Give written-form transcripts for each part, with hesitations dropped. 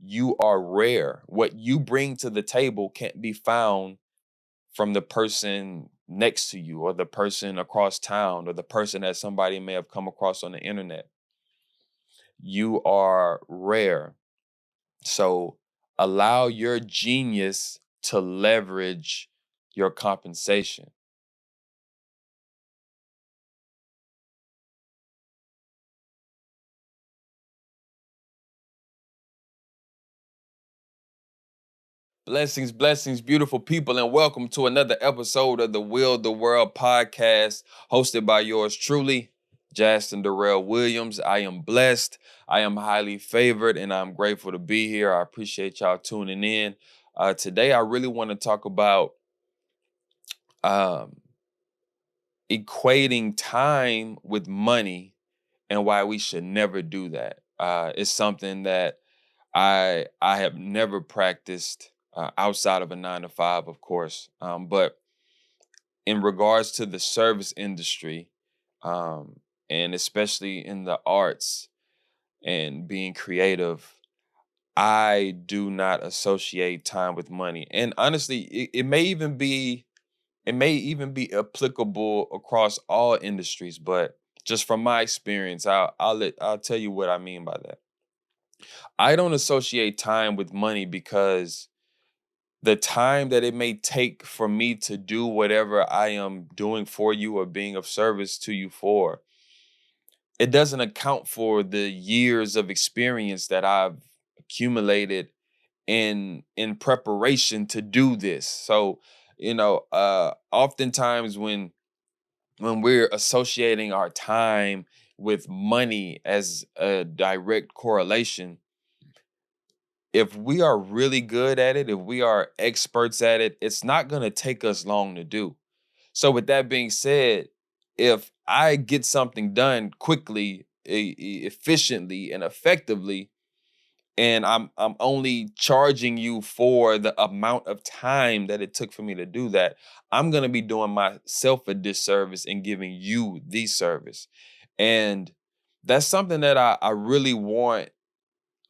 you are rare. What you bring to the table can't be found from the person next to you or the person across town or the person that somebody may have come across on the internet. You are rare. So allow your genius to leverage your compensation. Blessings, blessings, beautiful people, and welcome to another episode of the Will the World podcast, hosted by yours truly, Justin Darrell Williams. I am blessed, I am highly favored, and I'm grateful to be here. I appreciate y'all tuning in. Today, I really want to talk about um, equating time with money and why we should never do that. It's something that I have never practiced outside of a 9 to 5, of course. But in regards to the service industry, um, and especially in the arts and being creative, I do not associate time with money. And honestly, it may even be applicable across all industries. But just from my experience, I'll tell you what I mean by that. I don't associate time with money because the time that it may take for me to do whatever I am doing for you or being of service to you for, it doesn't account for the years of experience that I've accumulated in preparation to do this. So, oftentimes when we're associating our time with money as a direct correlation, if we are really good at it, if we are experts at it, it's not going to take us long to do. So, with that being said, if I get something done quickly, efficiently, and effectively, and I'm only charging you for the amount of time that it took for me to do that, I'm going to be doing myself a disservice and giving you the service. And that's something that I really want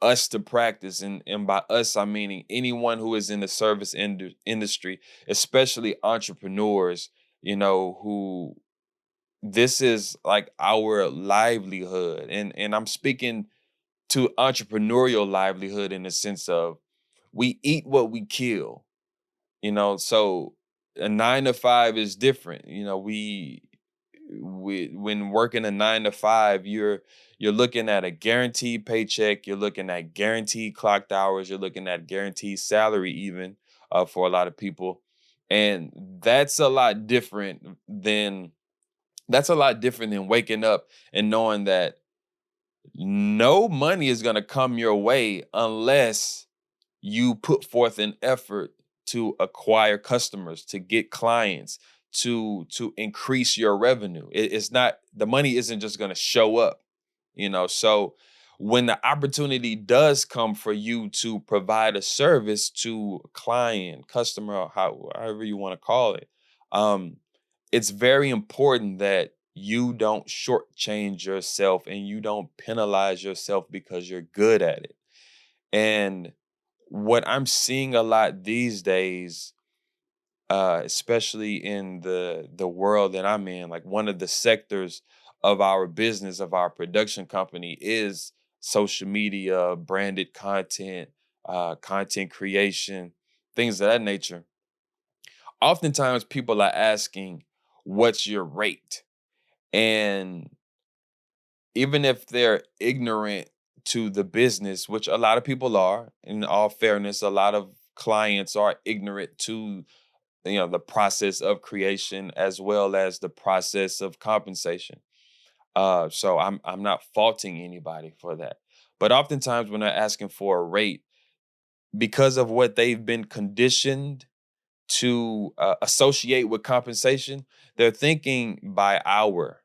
us to practice, and by us I meaning anyone who is in the service industry, especially entrepreneurs, who this is like our livelihood, and I'm speaking to entrepreneurial livelihood in the sense of we eat what we kill, so a 9 to 5 is different. When working a 9 to 5, you're looking at a guaranteed paycheck, you're looking at guaranteed clocked hours, you're looking at guaranteed salary even, for a lot of people. And that's a lot different than waking up and knowing that no money is going to come your way unless you put forth an effort to acquire customers, to get clients, to increase your revenue. It's not, the money isn't just going to show up, So when the opportunity does come for you to provide a service to a client, customer, or however you want to call it, um, it's very important that you don't shortchange yourself and you don't penalize yourself because you're good at it. And what I'm seeing a lot these days, especially in the world that I'm in, like one of the sectors of our business, of our production company, is social media, branded content, content creation, things of that nature. Oftentimes, people are asking, "What's your rate?" And even if they're ignorant to the business, which a lot of people are, in all fairness, a lot of clients are ignorant to the process of creation as well as the process of compensation. So I'm not faulting anybody for that. But oftentimes when they're asking for a rate, because of what they've been conditioned to associate with compensation, they're thinking by hour.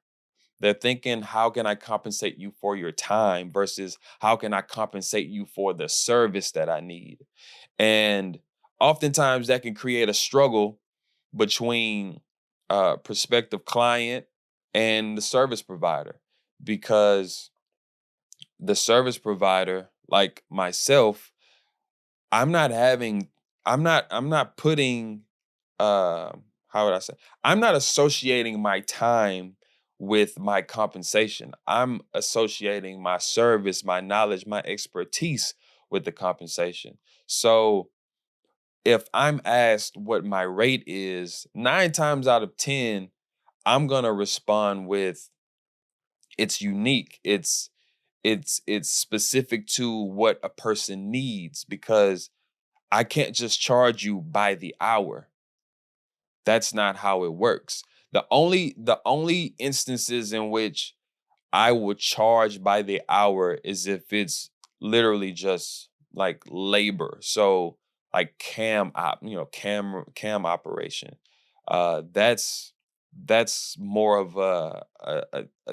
They're thinking, how can I compensate you for your time versus how can I compensate you for the service that I need? And oftentimes that can create a struggle between prospective client and the service provider, because the service provider, like myself, I'm not having I'm not putting how would I say? I'm not associating my time with my compensation. I'm associating my service, my knowledge, my expertise with the compensation. So if I'm asked what my rate is, 9 times out of 10, I'm gonna respond with it's unique. It's specific to what a person needs because I can't just charge you by the hour. That's not how it works. The only instances in which I would charge by the hour is if it's literally just like labor. So like cam operation. That's more of a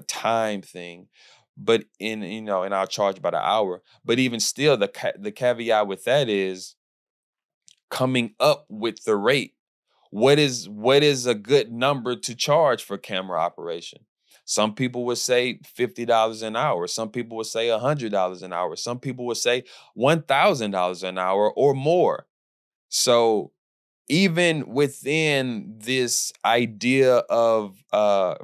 time thing. But and I'll charge by the hour. But even still, the caveat with that is coming up with the rate. What is a good number to charge for camera operation? Some people would say $50 an hour. Some people would say $100 an hour. Some people would say $1,000 an hour or more. So even within this idea of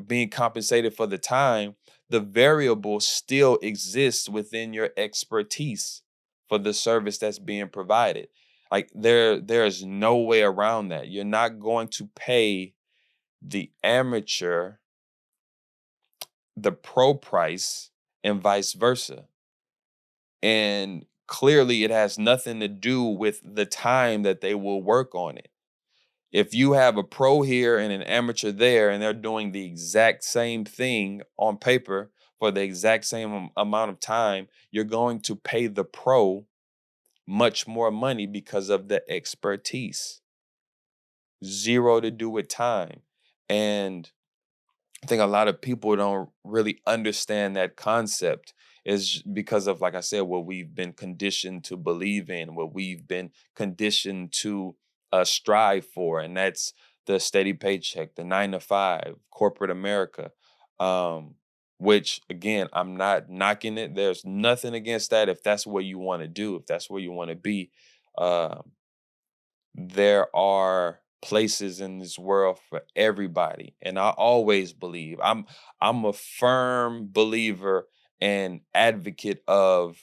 being compensated for the time, the variable still exists within your expertise for the service that's being provided. Like there's no way around that. You're not going to pay the amateur the pro price and vice versa. And clearly it has nothing to do with the time that they will work on it. If you have a pro here and an amateur there, and they're doing the exact same thing on paper for the exact same amount of time, you're going to pay the pro much more money because of the expertise. Zero to do with time. And I think a lot of people don't really understand that concept is because of, like I said, what we've been conditioned to believe in, what we've been conditioned to strive for, and that's the steady paycheck, the 9 to 5, corporate America. Um, which again, I'm not knocking it. There's nothing against that if that's what you want to do, if that's where you want to be. Um, there are places in this world for everybody, and I always believe I'm a firm believer and advocate of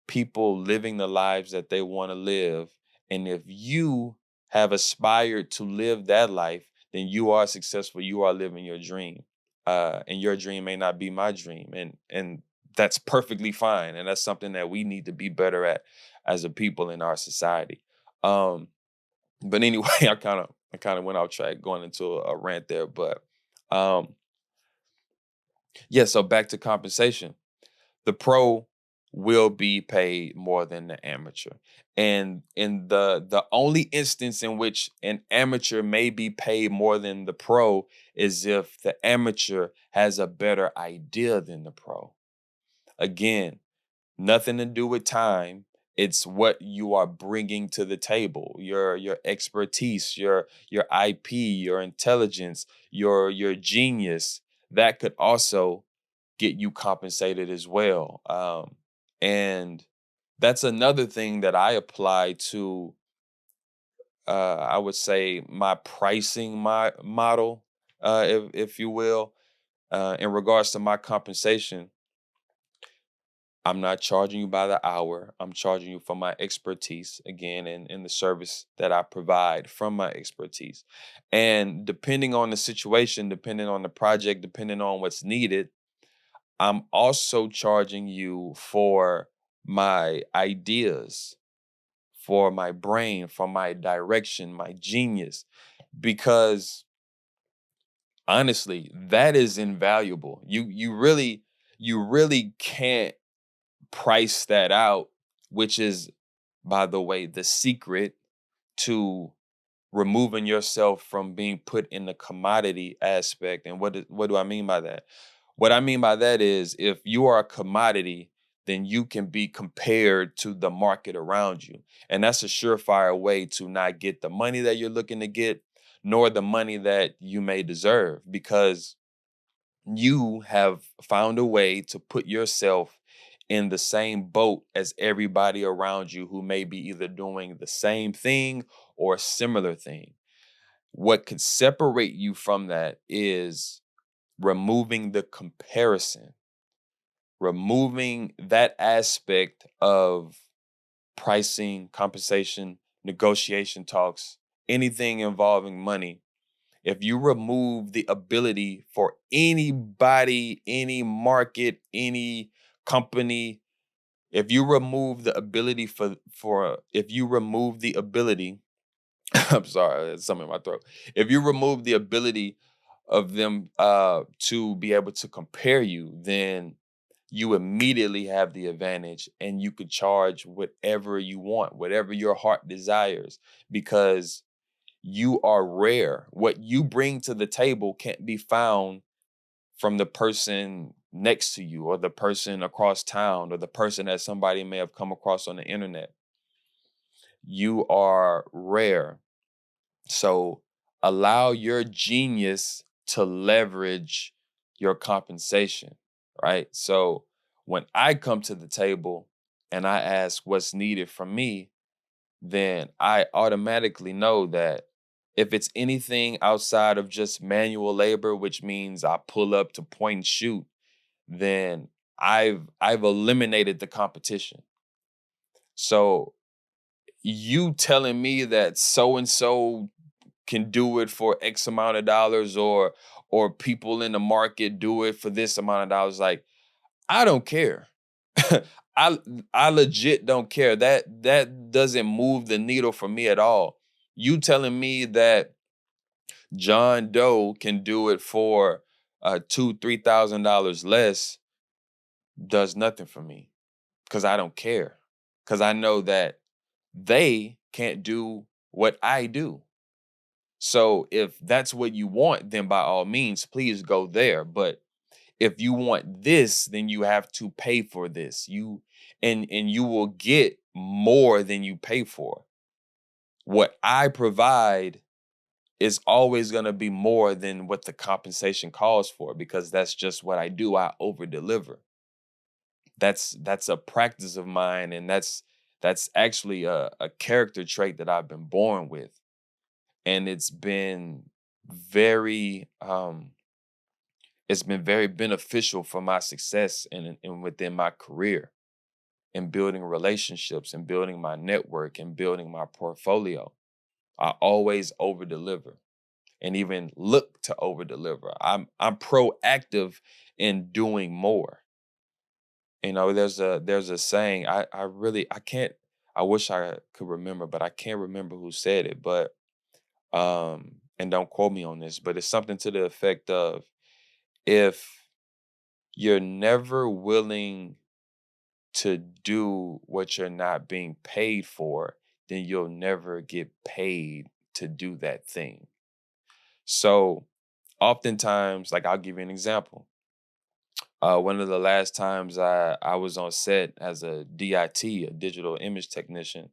people living the lives that they want to live. And if you have aspired to live that life, then you are successful. You are living your dream. And your dream may not be my dream. And that's perfectly fine. And that's something that we need to be better at as a people in our society. Um, but anyway, I kind of went off track going into a rant there. But um, yeah, so back to compensation. The pro will be paid more than the amateur. And in the only instance in which an amateur may be paid more than the pro is if the amateur has a better idea than the pro. Again, nothing to do with time. It's what you are bringing to the table. Your expertise, your IP, your intelligence, your genius. That could also get you compensated as well. And that's another thing that I apply to. I would say my pricing model, if you will, in regards to my compensation. I'm not charging you by the hour. I'm charging you for my expertise again and in the service that I provide from my expertise. And depending on the situation, depending on the project, depending on what's needed, I'm also charging you for my ideas, for my brain, for my direction, my genius, because honestly, that is invaluable. You really can't price that out, which is, by the way, the secret to removing yourself from being put in the commodity aspect. And what do I mean by that? What I mean by that is if you are a commodity, then you can be compared to the market around you. And that's a surefire way to not get the money that you're looking to get, nor the money that you may deserve, because you have found a way to put yourself in the same boat as everybody around you who may be either doing the same thing or a similar thing. What could separate you from that is removing the comparison, removing that aspect of pricing, compensation, negotiation talks, anything involving money. If you remove the ability for anybody, any market, any company, if you remove the ability if you remove the ability, I'm sorry, there's something in my throat. If you remove the ability of them to be able to compare you, then you immediately have the advantage and you could charge whatever you want, whatever your heart desires, because you are rare. What you bring to the table can't be found from the person next to you or the person across town or the person that somebody may have come across on the internet. You are rare. So allow your genius to leverage your compensation, right? So when I come to the table and I ask what's needed from me, then I automatically know that if it's anything outside of just manual labor, which means I pull up to point and shoot, then I've eliminated the competition. So you telling me that so and so can do it for X amount of dollars, or people in the market do it for this amount of dollars, like, I don't care. I I legit don't care. That doesn't move the needle for me at all. You telling me that John Doe can do it for $2,000-3,000 less does nothing for me because I don't care. Because I know that they can't do what I do. So if that's what you want, then by all means, please go there. But if you want this, then you have to pay for this. And you will get more than you pay for. What I provide is always going to be more than what the compensation calls for because that's just what I do. I over deliver. That's a practice of mine, and that's actually a character trait that I've been born with. And very um it's been very beneficial for my success and within my career and building relationships and building my network and building my portfolio. I always over deliver and even look to over deliver. I'm proactive in doing more. You know, there's a saying, I can't, I wish I could remember, but I can't remember who said it, but and don't quote me on this, but it's something to the effect of, if you're never willing to do what you're not being paid for, then you'll never get paid to do that thing. So oftentimes, like, I'll give you an example. One of the last times I was on set as a DIT, a digital image technician,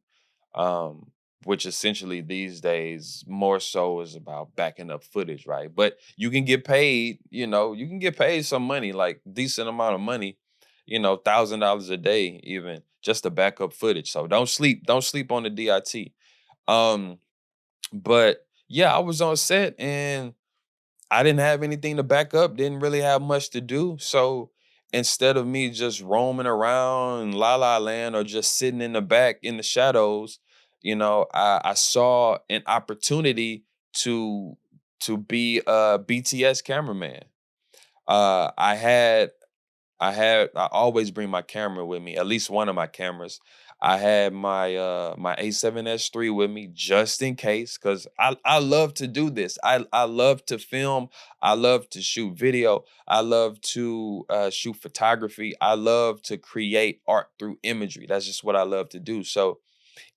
um, which essentially these days more so is about backing up footage, right? But you can get paid, you can get paid some money, like decent amount of money, $1,000 a day, even just to back up footage. So don't sleep on the DIT. Um, but yeah, I was on set and I didn't have anything to back up, didn't really have much to do. So instead of me just roaming around La La Land or just sitting in the back in the shadows, I saw an opportunity to be a BTS cameraman. Uh, I had I always bring my camera with me, at least one of my cameras. I had my A7S III with me just in case, because I love to do this. I love to film. I love to shoot video. I love to shoot photography. I love to create art through imagery. That's just what I love to do. So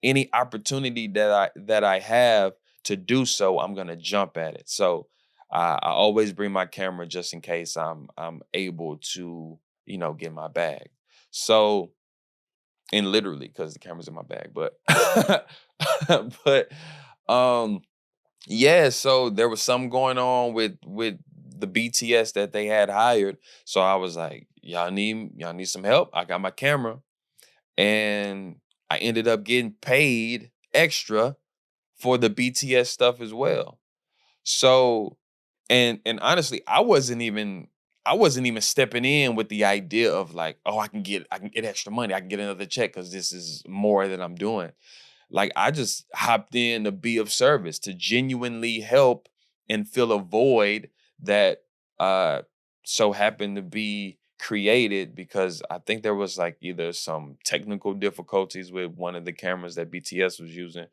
any opportunity that I have to do so, I'm gonna jump at it. So I always bring my camera just in case I'm able to, get my bag. So, and literally because the camera's in my bag, but but um yeah, so there was something going on with the BTS that they had hired. So I was like, y'all need some help. I got my camera, and I ended up getting paid extra for the BTS stuff as well. So, and honestly, I wasn't even stepping in with the idea of like, oh, I can get extra money. I can get another check because this is more than I'm doing. Like I just hopped in to be of service, to genuinely help and fill a void that uh so happened to be created because I think there was like either some technical difficulties with one of the cameras that BTS was using,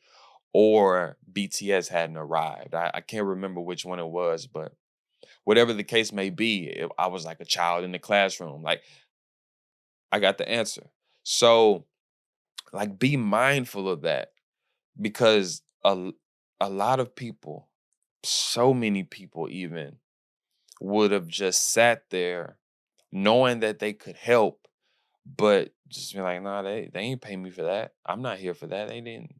or BTS hadn't arrived. I can't remember which one it was, but whatever the case may be, I was like a child in the classroom. Like I got the answer. So like be mindful of that, because a lot of people, so many people even, would have just sat there knowing that they could help, but just be like, nah, they ain't pay me for that. I'm not here for that. They didn't.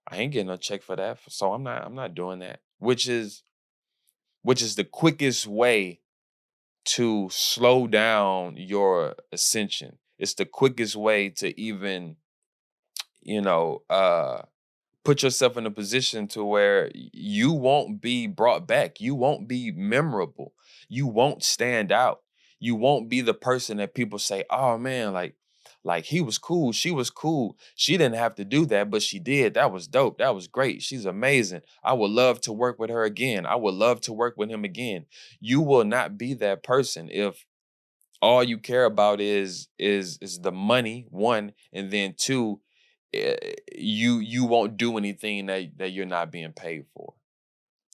I ain't getting no check for that. So I'm not doing that. Which is the quickest way to slow down your ascension. It's the quickest way to even, you know, put yourself in a position to where you won't be brought back. You won't be memorable. You won't stand out. You won't be the person that people say, "Oh man, like he was cool, she was cool. She didn't have to do that, but she did. That was dope. That was great. She's amazing. I would love to work with her again. I would love to work with him again." You will not be that person if all you care about is the money, one, and then two, you won't do anything that you're not being paid for.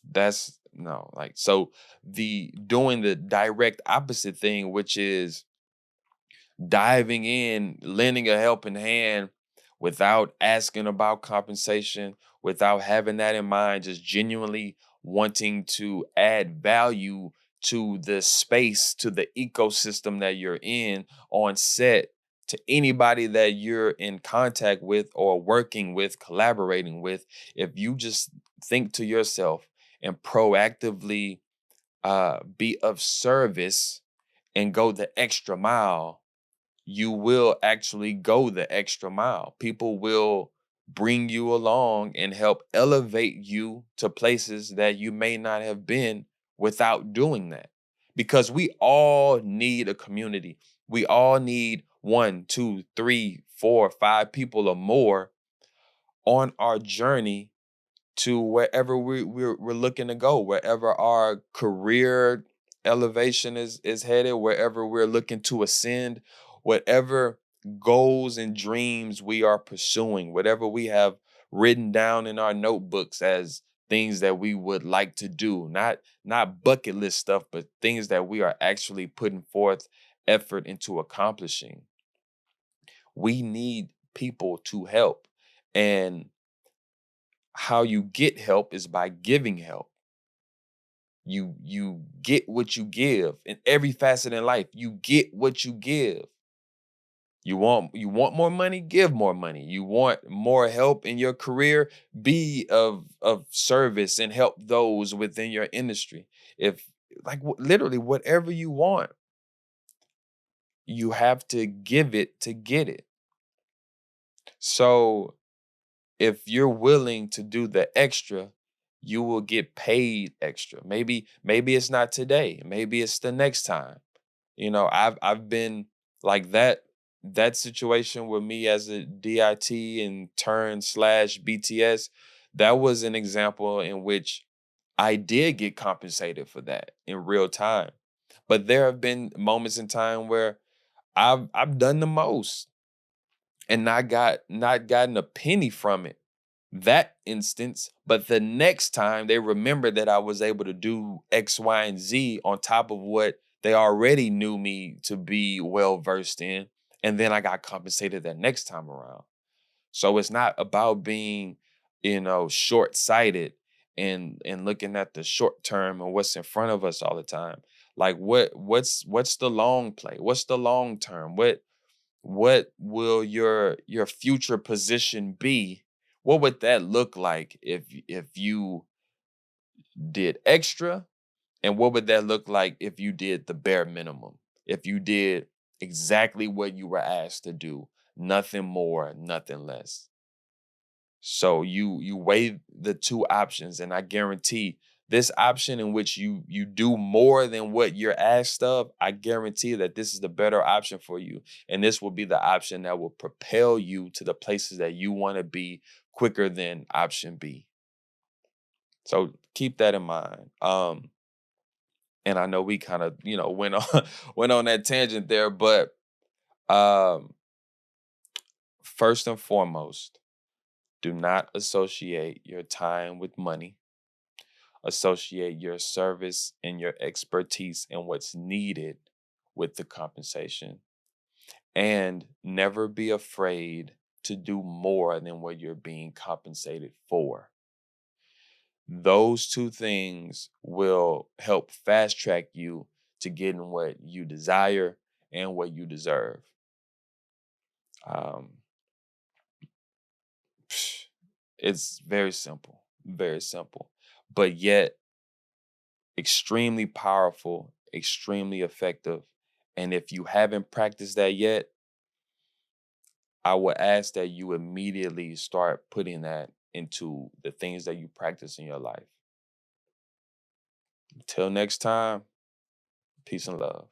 That's no, like, so the doing the direct opposite thing, which is diving in, lending a helping hand without asking about compensation, without having that in mind, just genuinely wanting to add value to the space, to the ecosystem that you're in on set, to anybody that you're in contact with or working with, collaborating with. If you just think to yourself and proactively be of service and go the extra mile, you will actually go the extra mile. People will bring you along and help elevate you to places that you may not have been without doing that. Because we all need a community. We all need one, two, three, four, five people or more on our journey to wherever we're looking to go, wherever our career elevation is headed, wherever we're looking to ascend, whatever goals and dreams we are pursuing, whatever we have written down in our notebooks as things that we would like to do, not bucket list stuff, but things that we are actually putting forth effort into accomplishing. We need people to help. And how you get help is by giving help. You get what you give in every facet in life. You get what you give. You want more money, give more money. You want more help in your career, be of service and help those within your industry. If like literally whatever you want, you have to give it to get it. So if you're willing to do the extra, you will get paid extra. Maybe it's not today. Maybe it's the next time. I've been like that situation with me as a DIT and turn slash BTS. That was an example in which I did get compensated for that in real time. But there have been moments in time where I've done the most and not gotten a penny from it that instance, but the next time they remember that I was able to do X, Y, and Z on top of what they already knew me to be well versed in, and then I got compensated that next time around. So it's not about being, short-sighted and looking at the short term and what's in front of us all the time. Like what's the long play? What's the long term? What will your future position be? What would that look like if you did extra And what would that look like if you did the bare minimum? If you did exactly what you were asked to do, nothing more, nothing less. So you weigh the two options, and I guarantee this option in which you do more than what you're asked of, I guarantee that this is the better option for you. And this will be the option that will propel you to the places that you want to be quicker than option B. So keep that in mind. And I know we kind of, went on went on that tangent there, but um first and foremost, do not associate your time with money. Associate your service and your expertise and what's needed with the compensation. And never be afraid to do more than what you're being compensated for. Those two things will help fast track you to getting what you desire and what you deserve. Um, it's very simple, very simple, but yet extremely powerful, extremely effective. And if you haven't practiced that yet, I would ask that you immediately start putting that into the things that you practice in your life. Until next time, peace and love.